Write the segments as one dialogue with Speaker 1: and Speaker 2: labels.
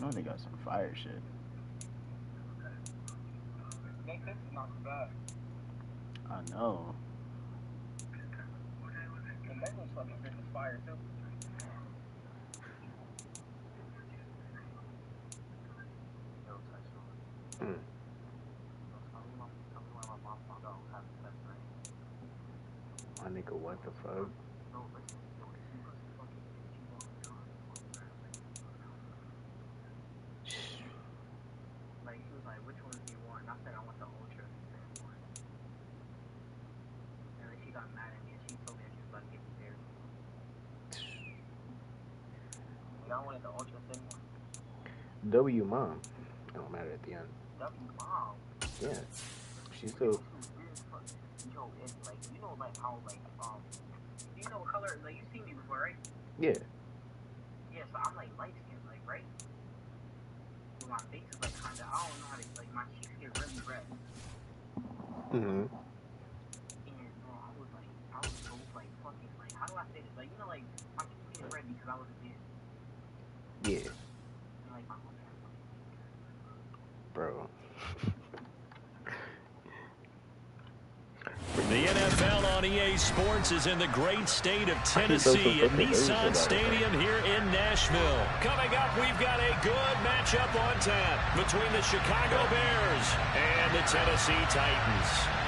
Speaker 1: No, they got some fire shit. I know.
Speaker 2: Mm. My nigga, what the fuck? W mom. It don't matter at the end. Yeah. She's still. Yeah. Mm-hmm. Yeah. Bro.
Speaker 3: The NFL on EA Sports is in the great state of Tennessee at Nissan Stadium here in Nashville. Coming up, we've got a good matchup on tap between the Chicago Bears and the Tennessee Titans.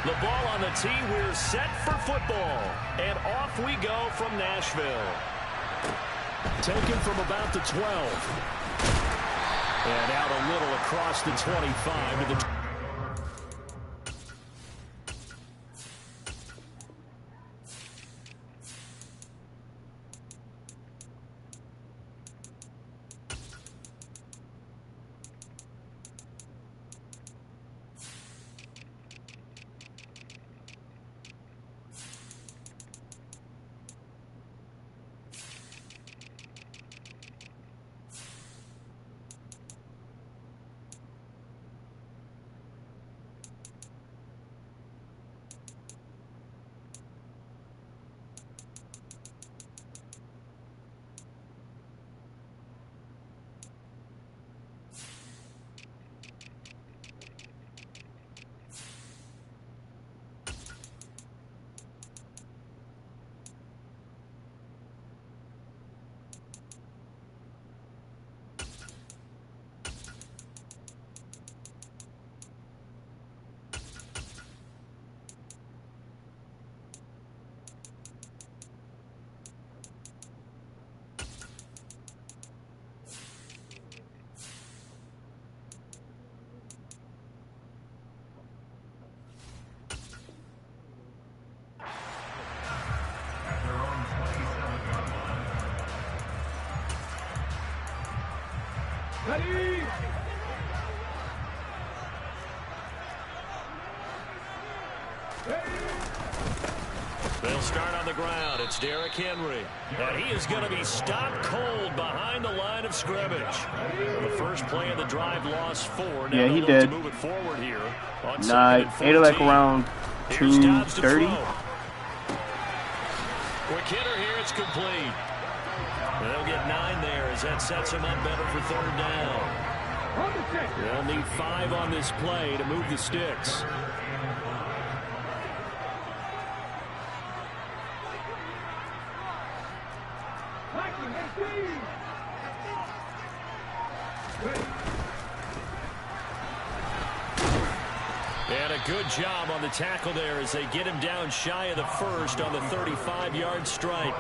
Speaker 3: The ball on the tee, we're set for football. And off we go from Nashville. Taken from about the 12. And out a little across the 25 to the They'll start on the ground. It's Derrick Henry. And he is going to be stopped cold behind the line of scrimmage. The first play of the drive lost 4. Now
Speaker 1: yeah, he did.
Speaker 3: To move it forward here on
Speaker 1: ate it like around 2:30.
Speaker 3: Quick hitter here. It's complete. They'll get 9 there as that sets him up better for third down. They'll need 5 on this play to move the sticks. And a good job on the tackle there as they get him down shy of the first on the 35-yard strike.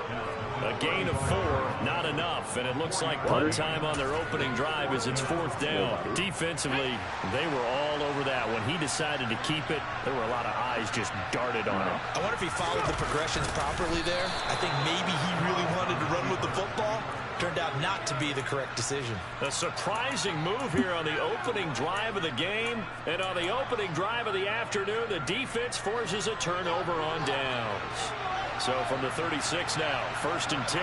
Speaker 3: A gain of 4, not enough, and it looks like punt time on their opening drive as it's 4th down. Defensively, they were all over that. When he decided to keep it, there were a lot of eyes just darted on him.
Speaker 4: I wonder if he followed the progressions properly there. I think maybe he really wanted to run with the football. Turned out not to be the correct decision.
Speaker 3: A surprising move here on the opening drive of the game. And on the opening drive of the afternoon, the defense forces a turnover on downs. So from the 36 now, 1st and 10.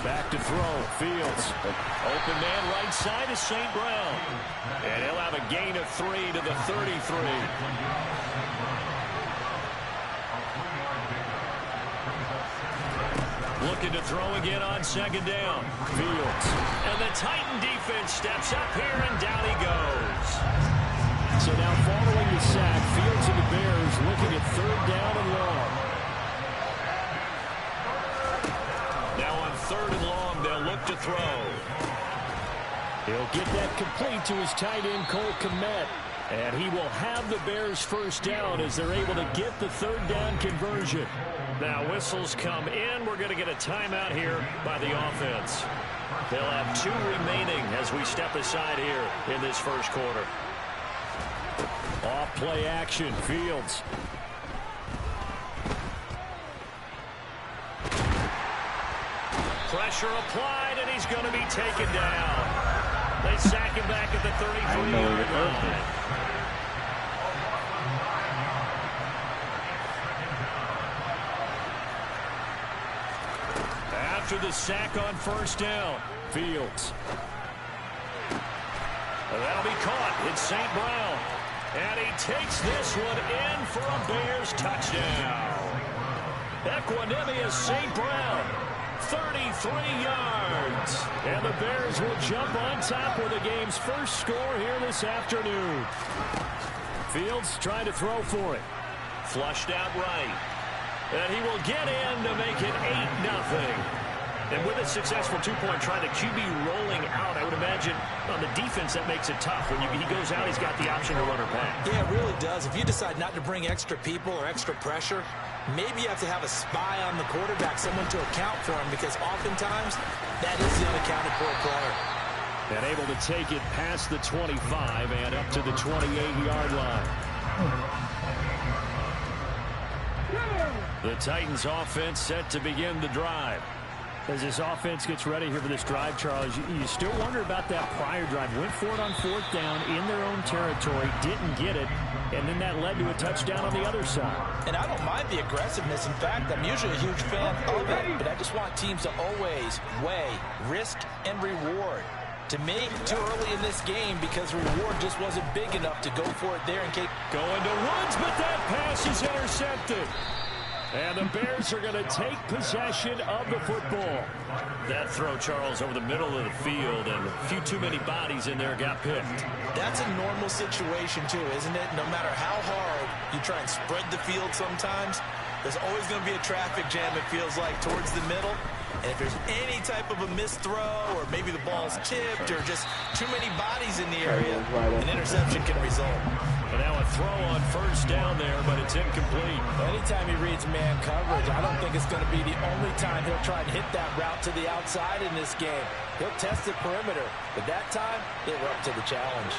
Speaker 3: Back to throw. Fields. Open man right side is St. Brown. And he'll have a gain of 3 to the 33. looking to throw again on second down. Fields. And the Titan defense steps up here, and down he goes. So now following the sack, Fields and the Bears looking at third down and long. Now on third and long, they'll look to throw. He'll get that complete to his tight end, Cole Kmet. And he will have the Bears first down as they're able to get the third down conversion. Now whistles come in. We're going to get a timeout here by the offense. They'll have 2 remaining as we step aside here in this first quarter. Off play action, Fields. Pressure applied, and he's going to be taken down. They sack him back at the 33-yard line. After the sack on first down, Fields. That'll be caught. It's St. Brown. And he takes this one in for a Bears touchdown. Equanimous St. Brown. 33 yards. And the Bears will jump on top with the game's first score here this afternoon. Fields trying to throw for it. Flushed out right. And he will get in to make it 8-0. And with a successful 2-point try, the QB rolling out, I would imagine on the defense that makes it tough. When he goes out, he's got the option to run or pass. Yeah, it really does. If you decide not to bring extra people or extra pressure, maybe you have to have a spy on the quarterback, someone to account for him, because oftentimes that is the unaccounted for player. And able to take it past the 25 and up to the 28-yard line. The Titans offense set to begin the drive. As this offense gets ready here for this drive, Charles, you still wonder about that prior drive. Went for it on fourth down in their own territory, didn't get it, and then that led to a touchdown on the other side. And I don't mind the aggressiveness. In fact, I'm usually a huge fan of it, but I just want teams to always weigh risk and reward. To me, too early in this game because reward just wasn't big enough to go for it there in case. Going to Woods, but that pass is intercepted. And the Bears are going to take possession of the football. That throw, Charles, over the middle of the field, and a few too many bodies in there got picked. That's a normal situation, too, isn't it? No matter how hard you try and spread the field sometimes, there's always going to be a traffic jam, it feels like, towards the middle. And if there's any type of a missed throw, or maybe the ball's tipped, or just too many bodies in the area, an interception can result. And now a throw on first down there, but it's incomplete. Anytime he reads man coverage, I don't think it's going to be the only time he'll try and hit that route to the outside in this game. He'll test the perimeter, but that time, they were up to the challenge.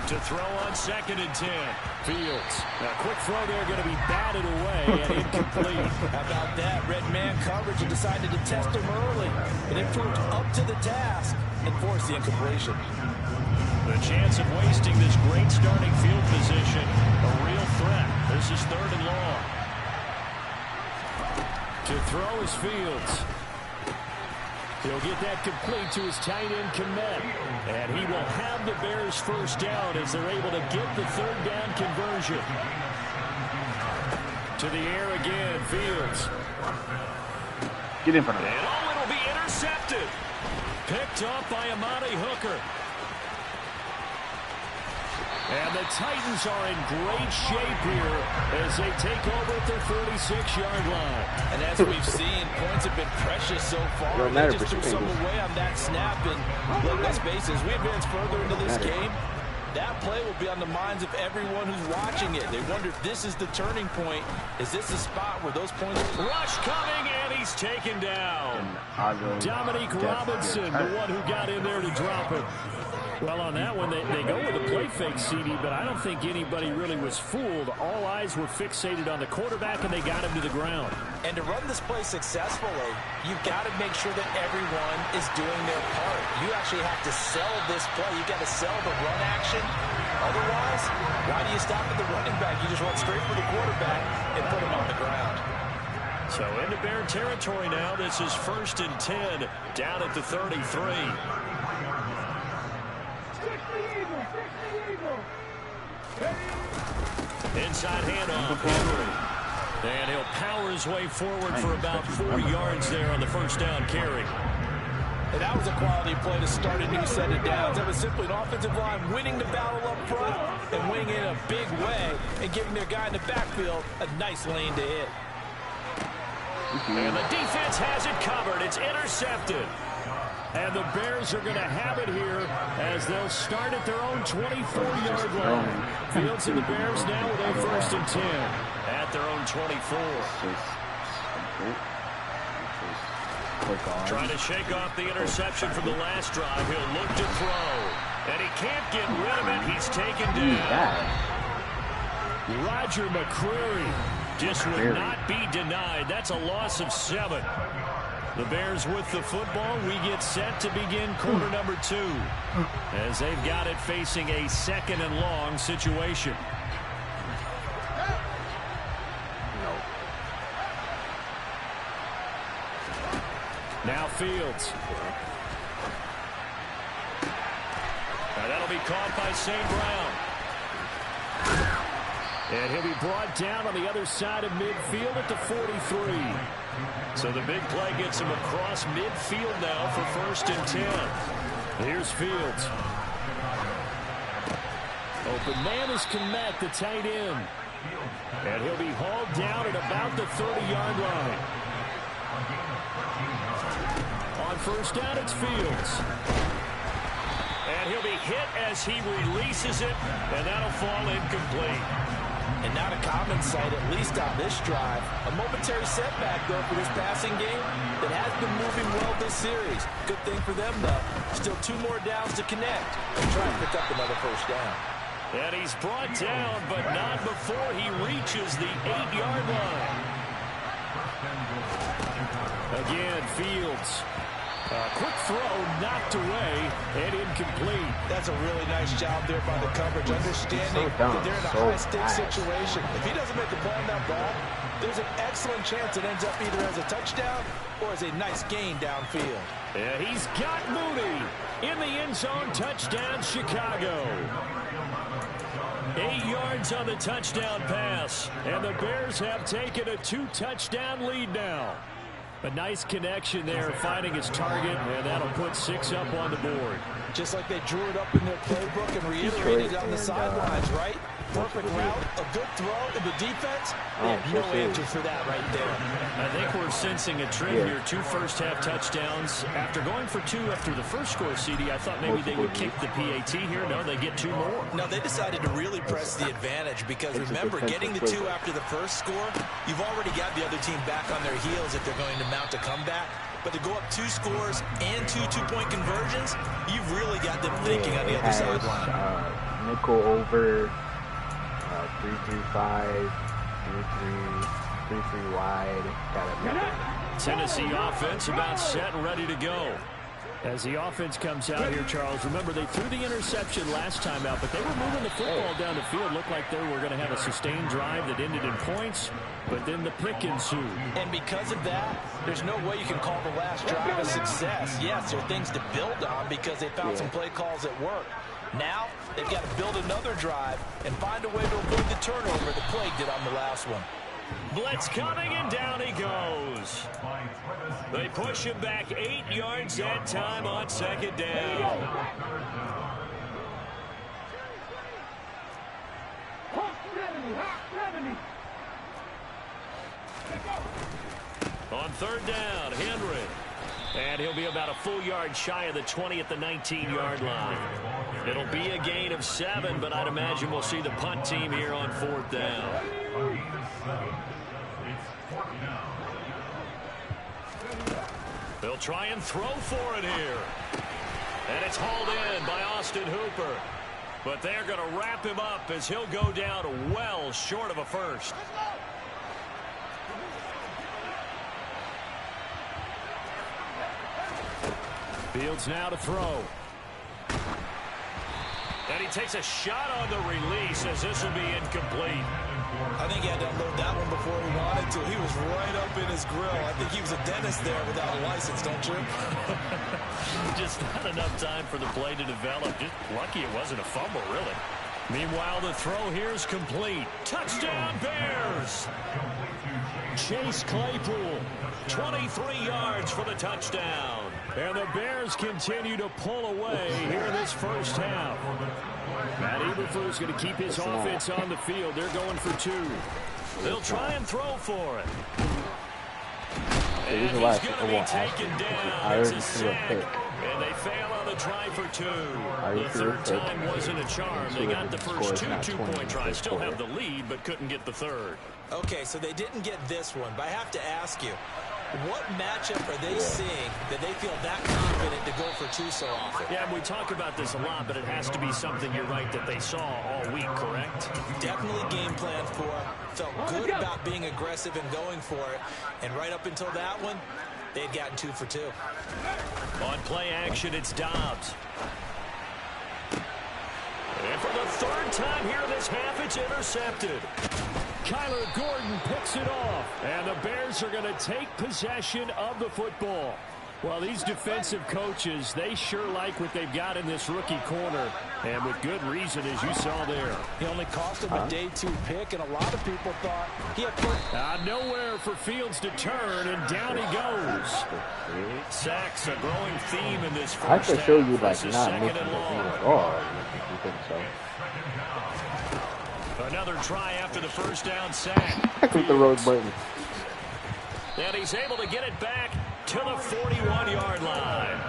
Speaker 3: To throw on second and 10. Fields. A quick throw there going to be batted away and incomplete. How about that? Red man coverage and decided to test him early. And it proved up to the task and forced the incompletion. The chance of wasting this great starting field position, a real threat. This is third and long. To throw is Fields. He'll get that complete to his tight end, Kmet. And he will have the Bears first down as they're able to get the third down conversion. To the air again, Fields.
Speaker 1: Get in front of him.
Speaker 3: And oh, it'll be intercepted. Picked up by Amani Hooker. And the Titans are in great shape here as they take over at their 46-yard line. And as we've seen, points have been precious so far. They just threw some away on that snap. And look, let's face it, as we advance further into this game, that play will be on the minds of everyone who's watching it. They wonder if this is the turning point. Is this the spot where those points... Rush coming, and he's taken down. Dominique Robinson, the one who got in there to drop him. Well, on that one, they go with a play fake, CD, but I don't think anybody really was fooled. All eyes were fixated on the quarterback, and they got him to the ground. And to run this play successfully, you've got to make sure that everyone is doing their part. You actually have to sell this play. You've got to sell the run action. Otherwise, why do you stop at the running back? You just run straight for the quarterback and put him on the ground. So into Bear territory now. This is 1st and 10 down at the 33. Inside handoff, Henry. And he'll power his way forward for about 4 yards there on the first down carry.
Speaker 4: And that was a quality play to start a new set of downs. That was simply an offensive line winning the battle up front and winning in a big way and giving their guy in the backfield a nice lane to hit.
Speaker 3: And the defense has it covered. It's intercepted. And the Bears are going to have it here as they'll start at their own 24-yard line. Fields and the Bears now with their 1st and 10 at their own 24. Trying to shake off the interception from the last drive. He'll look to throw. And he can't get rid of it. He's taken down. Roger McCreary just would not be denied. That's a loss of 7. The Bears with the football. We get set to begin quarter number 2 as they've got it facing a 2nd and long situation. Now Fields. Now that'll be caught by St. Brown. And he'll be brought down on the other side of midfield at the 43. So the big play gets him across midfield now for 1st and 10. Here's Fields. Open man is Kmet, the tight end. And he'll be hauled down at about the 30-yard line. On 1st down, it's Fields. And he'll be hit as he releases it, and that'll fall incomplete.
Speaker 4: And not a common sight, at least on this drive. A momentary setback, though, for this passing game that has been moving well this series. Good thing for them, though. Still 2 more downs to connect and try and pick up another 1st down.
Speaker 3: And he's brought down, but not before he reaches the 8-yard line. Again, Fields. Quick throw, knocked away, and incomplete.
Speaker 4: That's a really nice job there by the coverage, understanding that they're in a high-stakes situation. If he doesn't make a play on that ball, there's an excellent chance it ends up either as a touchdown or as a nice gain downfield.
Speaker 3: Yeah, he's got Mooney in the end zone. Touchdown, Chicago. 8 yards on the touchdown pass, and the Bears have taken a 2-touchdown lead now. A nice connection there, finding his target, and that'll put 6 up on the board.
Speaker 4: Just like they drew it up in their playbook and reiterated on the sidelines, right? Perfect route, a good throw to the defense. No answer for that right there.
Speaker 3: I think we're sensing a trend here. 2 first-half touchdowns. After going for 2 after the first score, CD, I thought maybe they would kick the PAT here. No, they get 2 more.
Speaker 4: No, they decided to really press the advantage because, remember, getting the 2 after the first score, you've already got the other team back on their heels if they're going to mount a comeback. But to go up 2 scores and 2 two-point conversions, you've really got them thinking on the other sideline.
Speaker 2: Nickel over, 3-3-5, 3-3 wide.
Speaker 3: Tennessee offense about set and ready to go. As the offense comes out here, Charles, remember they threw the interception last time out, but they were moving the football down the field. Looked like they were going to have a sustained drive that ended in points, but then the pick ensued.
Speaker 4: And because of that, there's no way you can call the last drive a success. Yes, there are things to build on because they found some play calls that work. Now, they've got to build another drive and find a way to avoid the turnover that plagued it on the last one.
Speaker 3: Blitz coming, and down he goes. They push him back 8 yards that time on 2nd down. On 3rd down, Henry. And he'll be about a full yard shy of the 20 at the 19-yard line. It'll be a gain of 7, but I'd imagine we'll see the punt team here on 4th down. They'll try and throw for it here. And it's hauled in by Austin Hooper. But they're going to wrap him up as he'll go down well short of a first. Fields now to throw. And he takes a shot on the release as this will be incomplete.
Speaker 4: I think he had to unload that one before he wanted to. He was right up in his grill. I think he was a dentist there without a license, don't you?
Speaker 3: Just not enough time for the play to develop. Just lucky it wasn't a fumble, really. Meanwhile, the throw here is complete. Touchdown, Bears! Chase Claypool, 23 yards for the touchdown. And the Bears continue to pull away here in this first half. Matt Eberflus going to keep his offense on the field. They're going for 2. They'll try and throw for it. And he's going to be taken down. It's a sack. And they fail on the try for 2. The third time wasn't a charm. They got the first 2 two-point tries. Still have the lead, but couldn't get the third.
Speaker 4: Okay, so they didn't get this one, but I have to ask you, what matchup are they seeing that they feel that confident to go for 2 so often?
Speaker 3: Yeah, and we talk about this a lot, but it has to be something, you're right, that they saw all week, correct?
Speaker 4: Definitely game planned for. Felt good about being aggressive and going for it. And right up until that one, they had gotten 2 for 2.
Speaker 3: On play action, it's Dobbs. And for the third time here in this half, it's intercepted. Kyler Gordon picks it off. And the Bears are going to take possession of the football. Well, these defensive coaches, they sure like what they've got in this rookie corner. And with good reason, as you saw there.
Speaker 5: He only cost him a day 2 pick, and a lot of people thought he had
Speaker 3: nowhere for Fields to turn, and down he goes. Sacks a growing theme in this first half.
Speaker 2: I could show you, like, not missing the field at all. You think so?
Speaker 3: Another try after the first down sack.
Speaker 2: With the road button.
Speaker 3: And he's able to get it back to the 41-yard line.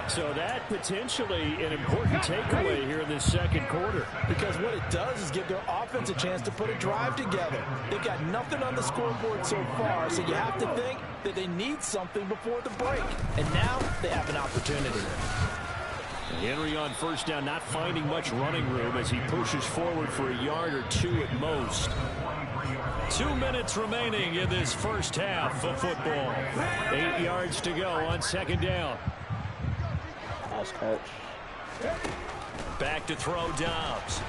Speaker 3: So that potentially an important takeaway here in this second quarter.
Speaker 5: Because what it does is give their offense a chance to put a drive together. They've got nothing on the scoreboard so far, so you have to think that they need something before the break. And now they have an opportunity.
Speaker 3: Henry on first down, not finding much running room as he pushes forward for a yard or 2 at most. 2 minutes remaining in this first half of football. 8 yards to go on second down.
Speaker 2: Nice catch.
Speaker 3: Back to throw Dobbs.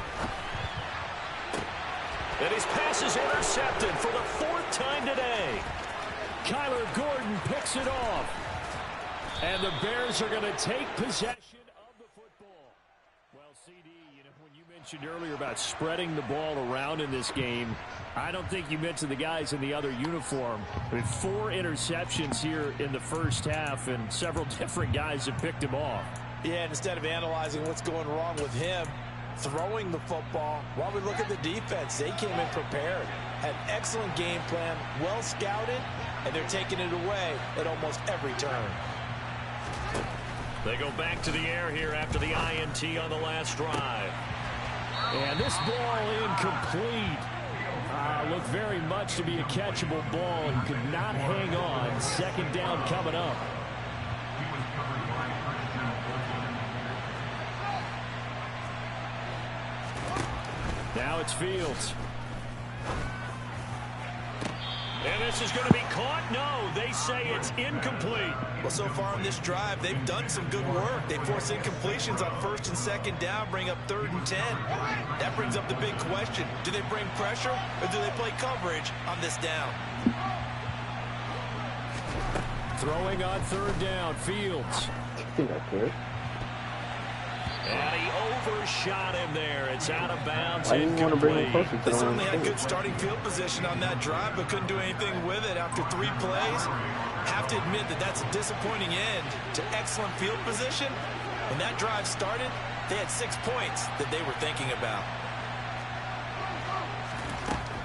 Speaker 3: And his pass is intercepted for the 4th time today. Kyler Gordon picks it off. And the Bears are going to take possession of the football. Well, CD, you know, when you mentioned earlier about spreading the ball around in this game, I don't think you mentioned the guys in the other uniform. I mean, 4 interceptions here in the first half, and several different guys have picked him off.
Speaker 5: Yeah, and instead of analyzing what's going wrong with him, throwing the football, while we look at the defense, they came in prepared. Had an excellent game plan, well scouted, and they're taking it away at almost every turn.
Speaker 3: They go back to the air here after the INT on the last drive. And this ball incomplete. Looked very much to be a catchable ball. He could not hang on. Second down coming up. Now it's Fields. And this is going to be caught. No, they say it's incomplete.
Speaker 4: Well, so far on this drive, they've done some good work. They force incompletions on 1st and 2nd down, bring up 3rd and 10. That brings up the big question. Do they bring pressure or do they play coverage on this down?
Speaker 3: Throwing on 3rd down, Fields.
Speaker 2: I think I could.
Speaker 3: And he overshot him there. It's out of bounds.
Speaker 2: Why do you want to bring him closer to
Speaker 4: They
Speaker 2: the
Speaker 4: certainly
Speaker 2: line?
Speaker 4: had good starting field position on that drive, but couldn't do anything with it after 3 plays. Have to admit that that's a disappointing end to excellent field position. When that drive started, they had 6 points that they were thinking about.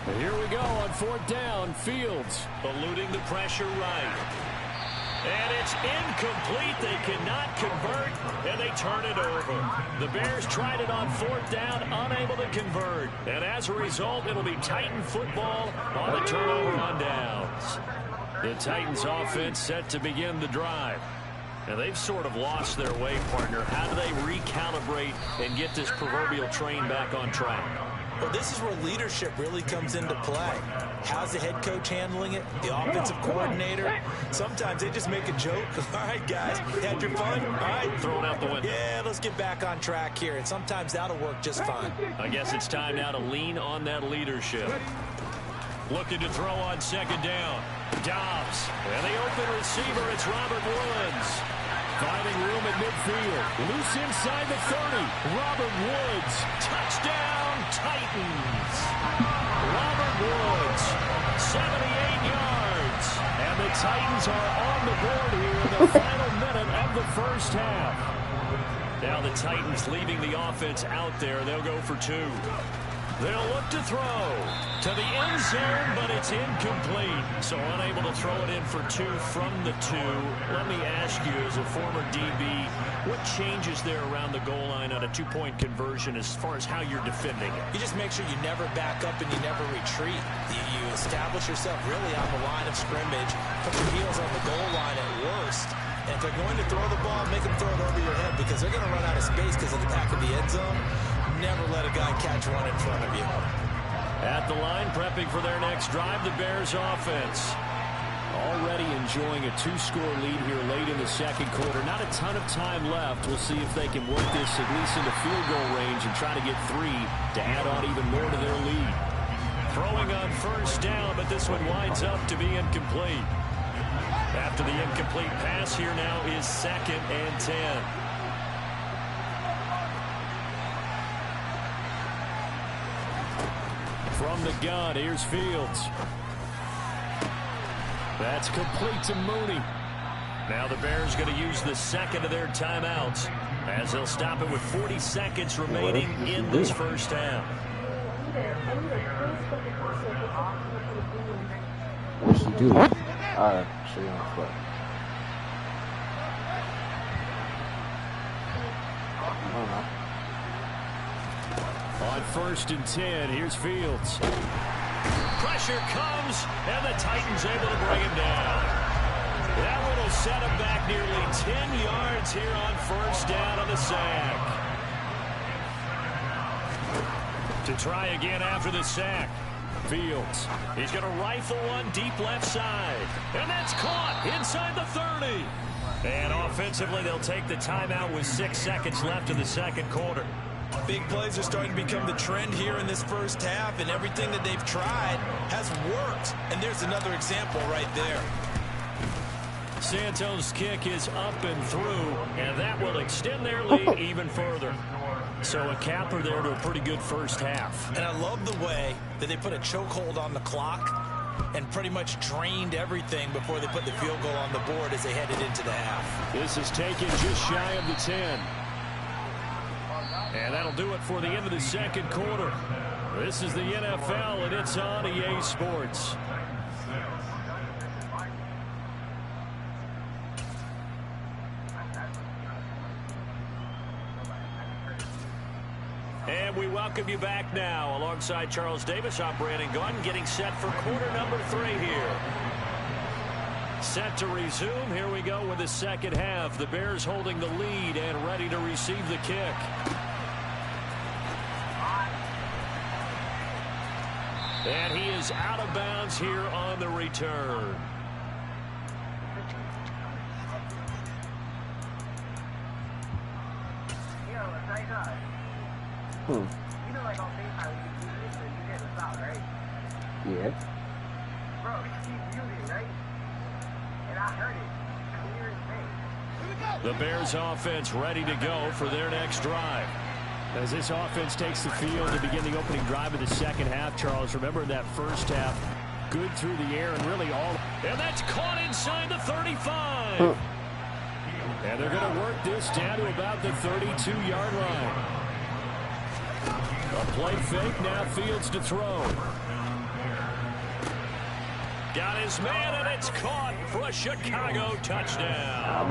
Speaker 3: And here we go on 4th down. Fields eluding the pressure right. And it's incomplete. They cannot convert, and they turn it over. The Bears tried it on 4th down, unable to convert. And as a result, it'll be Titan football on the turnover on downs. The Titans offense set to begin the drive. And they've sort of lost their way, partner. How do they recalibrate and get this proverbial train back on track?
Speaker 4: Well, this is where leadership really comes into play. How's the head coach handling it? The offensive coordinator? Sometimes they just make a joke. All right, guys, had your fun? All right.
Speaker 3: Thrown out the window.
Speaker 4: Yeah, let's get back on track here. And sometimes that'll work just fine.
Speaker 3: I guess it's time now to lean on that leadership. Looking to throw on 2nd down. Dobbs. And the open receiver, it's Robert Woods. Finding room at midfield. Loose inside the 30. Robert Woods. Touchdown, Titans. Robert Woods, 78 yards. And the Titans are on the board here in the final minute of the first half. Now the Titans leaving the offense out there. They'll go for 2. They'll look to throw to the end zone, but it's incomplete. So unable to throw it in for 2 from the 2. Let me ask you, as a former DB, what changes there around the goal line on a 2-point conversion as far as how you're defending it?
Speaker 5: You just make sure you never back up and you never retreat. You establish yourself really on the line of scrimmage, put your heels on the goal line at worst. And if they're going to throw the ball, make them throw it over your head because they're going to run out of space because of the back of the end zone. Never let a guy catch one in front of you.
Speaker 3: At the line, prepping for their next drive, the Bears offense. Already enjoying a 2-score lead here late in the second quarter. Not a ton of time left. We'll see if they can work this at least into field goal range and try to get 3 to add on even more to their lead. Throwing on first down, but this one winds up to be incomplete. After the incomplete pass, here now is 2nd and 10. From the gun, here's Fields. That's complete to Mooney. Now the Bears going to use the second of their timeouts as they'll stop it with 40 seconds remaining in this first half.
Speaker 2: What should you do? Alright, show you on the foot.
Speaker 3: On 1st and 10, here's Fields. Pressure comes, and the Titans able to bring him down. That one will set him back nearly 10 yards here on first down on the sack. To try again after the sack. Fields. He's going to rifle one deep left side. And that's caught inside the 30. And offensively, they'll take the timeout with 6 seconds left in the second quarter.
Speaker 5: Big plays are starting to become the trend here in this first half, and everything that they've tried has worked. And there's another example right there.
Speaker 3: Santos' kick is up and through, and that will extend their lead even further. So a capper there to a pretty good first half.
Speaker 5: And I love the way that they put a chokehold on the clock and pretty much drained everything before they put the field goal on the board as they headed into the half.
Speaker 3: This is taken just shy of the 10. And that'll do it for the end of the second quarter. This is the NFL, and it's on EA Sports. And we welcome you back now. Alongside Charles Davis, I'm Brandon Gaudin, getting set for quarter number 3 here. Set to resume. Here we go with the second half. The Bears holding the lead and ready to receive the kick. And he is out of bounds here on the return.
Speaker 2: You know, like on FaceTime, you get the stop, right? Yeah. Bro, you keep muting, right? And I heard it clear as day.
Speaker 3: The Bears offense ready to go for their next drive. As this offense takes the field to begin the opening drive of the second half, Charles, remember that first half, good through the air and really all. And that's caught inside the 35. And they're going to work this down to about the 32-yard line. A play fake, now Fields to throw. Got his man, and it's caught for a Chicago touchdown.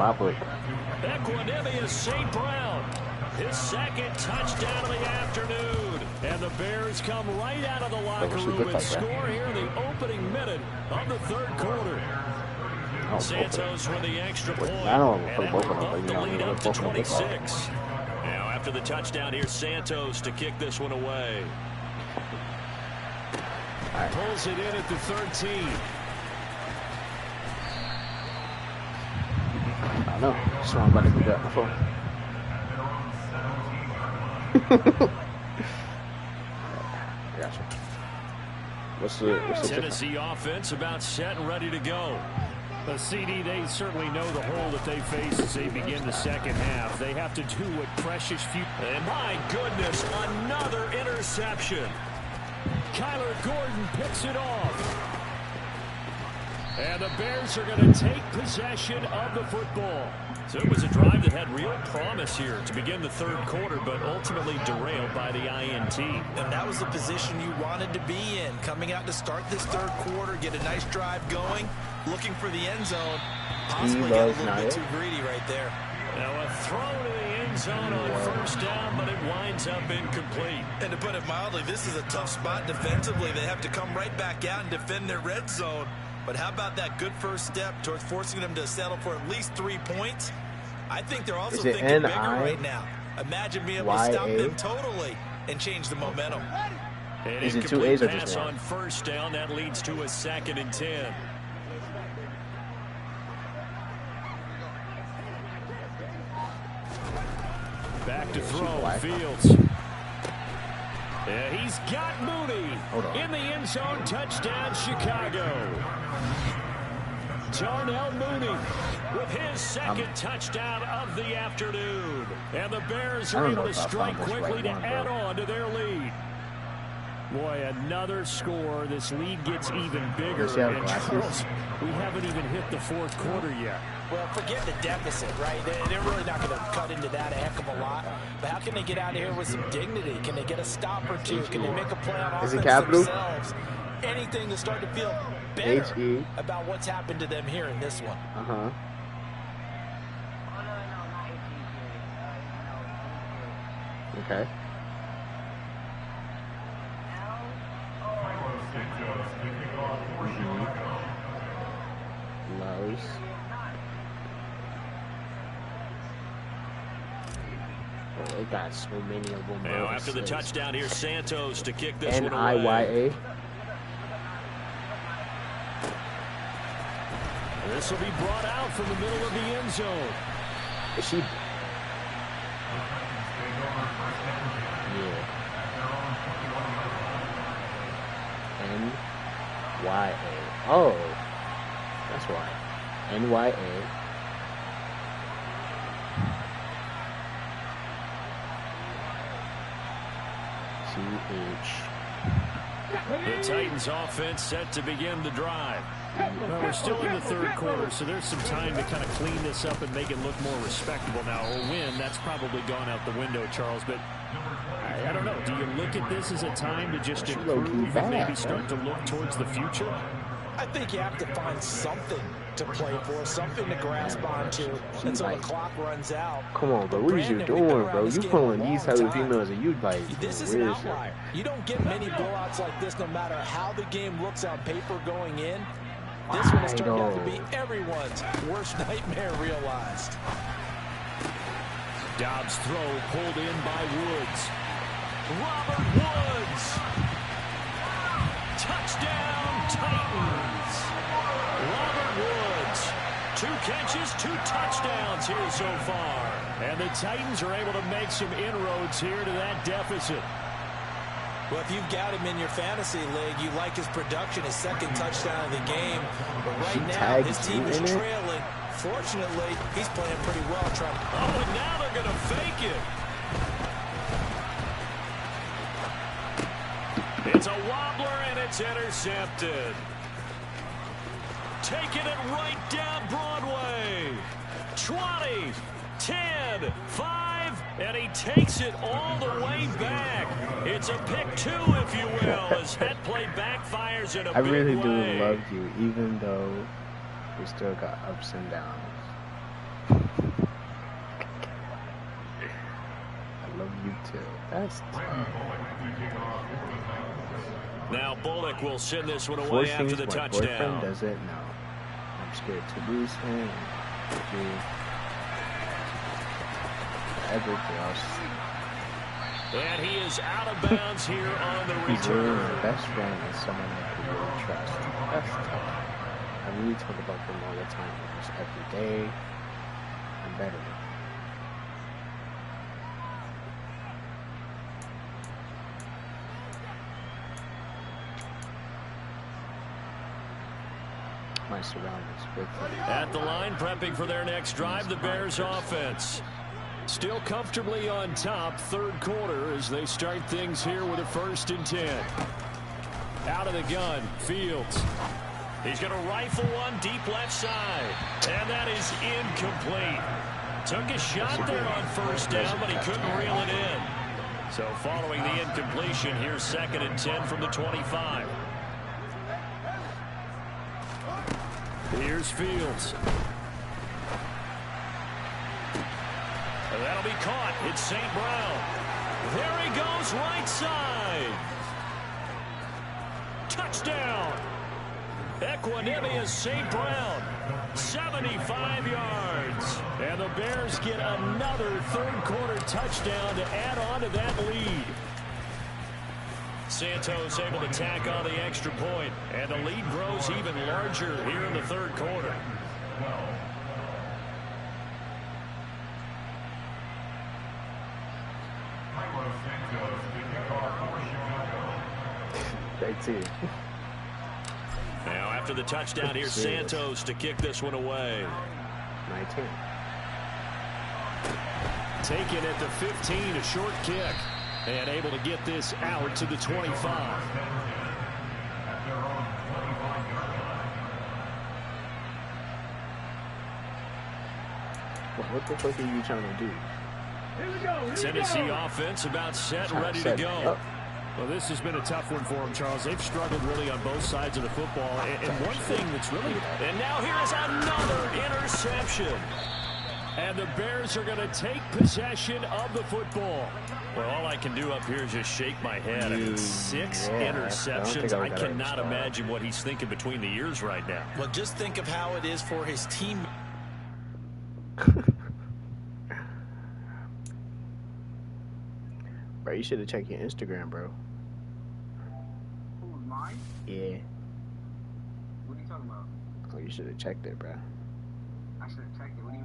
Speaker 3: Equanimeous St. Brown, his second touchdown of the afternoon. And the Bears come right out of the locker room and score here in the opening minute of the third quarter. Santos with the extra point, and that will bump the lead up to 26. Now after the touchdown, here's Santos to kick this one away. Pulls it in at the 13.
Speaker 2: I know. So I'm about to go back my phone. Gotcha. What's the
Speaker 3: Tennessee offense about set and ready to go. The CD, they certainly know the hole that they face as they begin the second half. They have to do what precious few... And my goodness, another interception. Kyler Gordon picks it off. And the Bears are going to take possession of the football. So it was a drive that had real promise here to begin the third quarter, but ultimately derailed by the INT.
Speaker 4: And that was the position you wanted to be in. Coming out to start this third quarter, get a nice drive going, looking for the end zone. Possibly got a little bit too greedy right there.
Speaker 3: Now a throw to the end zone on first down, but it winds up incomplete.
Speaker 4: And to put it mildly, this is a tough spot defensively. They have to come right back out and defend their red zone. But how about that good first step towards forcing them to settle for at least 3 points? I think they're also thinking bigger right now. Imagine being able to stop them totally and change the momentum.
Speaker 1: Is it 2 A's or just one?
Speaker 3: On first down, that leads to a 2nd and 10. Back to throw, Fields. Yeah, he's got Mooney in the end zone. Touchdown, Chicago. Darnell Mooney with his 2nd touchdown of the afternoon. And the Bears are able to strike quickly to add on to their lead. Boy, another score. This lead gets even bigger. And Charles, we haven't even hit the fourth quarter yet.
Speaker 5: Well, forget the deficit, right? They're really not going to cut into that a heck of a lot. But how can they get out of here with some dignity? Can they get a stop or two? Can they make a play on offense themselves? Anything to start to feel better about what's happened to them here in this one.
Speaker 1: Okay. Lows. Oh, they got so many of them.
Speaker 3: Now after the touchdown, here's Santos to kick this one away.
Speaker 1: N-I-Y-A.
Speaker 3: This will be brought out from the middle of the end zone.
Speaker 1: Is she? Yeah. N-Y-A. Oh. That's why. N-Y-A.
Speaker 3: The Titans offense set to begin the drive. Well, we're still in the third quarter, so there's some time to kind of clean this up and make it look more respectable. Now, a win, that's probably gone out the window, Charles, but I don't know. Do you look at this as a time to just improve and maybe start to look towards the future?
Speaker 5: I think you have to find something to play for, something to grasp onto until the clock runs out.
Speaker 1: Come on, bro. What is you doing, bro? You pulling these type of females and you like,
Speaker 5: this is an outlier. You don't get many blowouts like this no matter how the game looks on paper going in. This one has turned out to be everyone's worst nightmare realized.
Speaker 3: Dobbs' throw pulled in by Woods. Robert Woods. Touchdown, Titans. Robert Woods. 2 catches, 2 touchdowns here so far. And the Titans are able to make some inroads here to that deficit.
Speaker 4: Well, if you've got him in your fantasy league, you like his production, his 2nd touchdown of the game. But right now, his team is trailing. Fortunately, he's playing pretty well.
Speaker 3: Oh, and now they're going to fake it. It's a wobbler, and it's intercepted. Taking it right down Broadway. 20, 10, 5, and he takes it all the way back. It's a pick 2, if you will, as that play backfires in a big way.
Speaker 1: I really do love you, even though we still got ups and downs. I love you too. That's tough.
Speaker 3: Now Bullock will send this one away after the touchdown.
Speaker 1: Does it? No. I'm scared to lose him. Everything else.
Speaker 3: And he is out of bounds here on the return.
Speaker 1: He's really the best friend is someone that you really trust. That's tough. I really talk about them all the time. Almost every day. I'm better. my surroundings with them.
Speaker 3: At the line, prepping for their next drive, the Bears offense. Still comfortably on top, third quarter, as they start things here with a 1st and 10. Out of the gun, Fields. He's going to rifle one deep left side. And that is incomplete. Took a shot there on 1st down, but he couldn't reel it in. So following the incompletion, here's 2nd and 10 from the 25. Here's Fields. That'll be caught. It's St. Brown. There he goes, right side. Touchdown. Equanimeous St. Brown. 75 yards. And the Bears get another third-quarter touchdown to add on to that lead. Santos able to tack on the extra point, and the lead grows even larger here in the third quarter. Now after the touchdown, here's Santos to kick this one away.
Speaker 1: 19.
Speaker 3: Taken at the 15, a short kick. And able to get this out to the 25.
Speaker 1: What the fuck are you trying to do?
Speaker 3: Tennessee offense about set and ready to go.
Speaker 6: Well, this has been a tough one for them, Charles. They've struggled really on both sides of the football. And one thing that's really...
Speaker 3: And now here's another interception. And the Bears are going to take possession of the football. Well, all I can do up here is just shake my head. I mean, 6 interceptions. I cannot imagine what he's thinking between the ears right now.
Speaker 4: Well, just think of how it is for his team.
Speaker 1: Bro, you should have checked your Instagram, bro.
Speaker 2: Who's mine?
Speaker 1: Yeah.
Speaker 2: What are you talking about?
Speaker 1: Oh, you should have checked it, bro.
Speaker 2: I should have checked it. What do you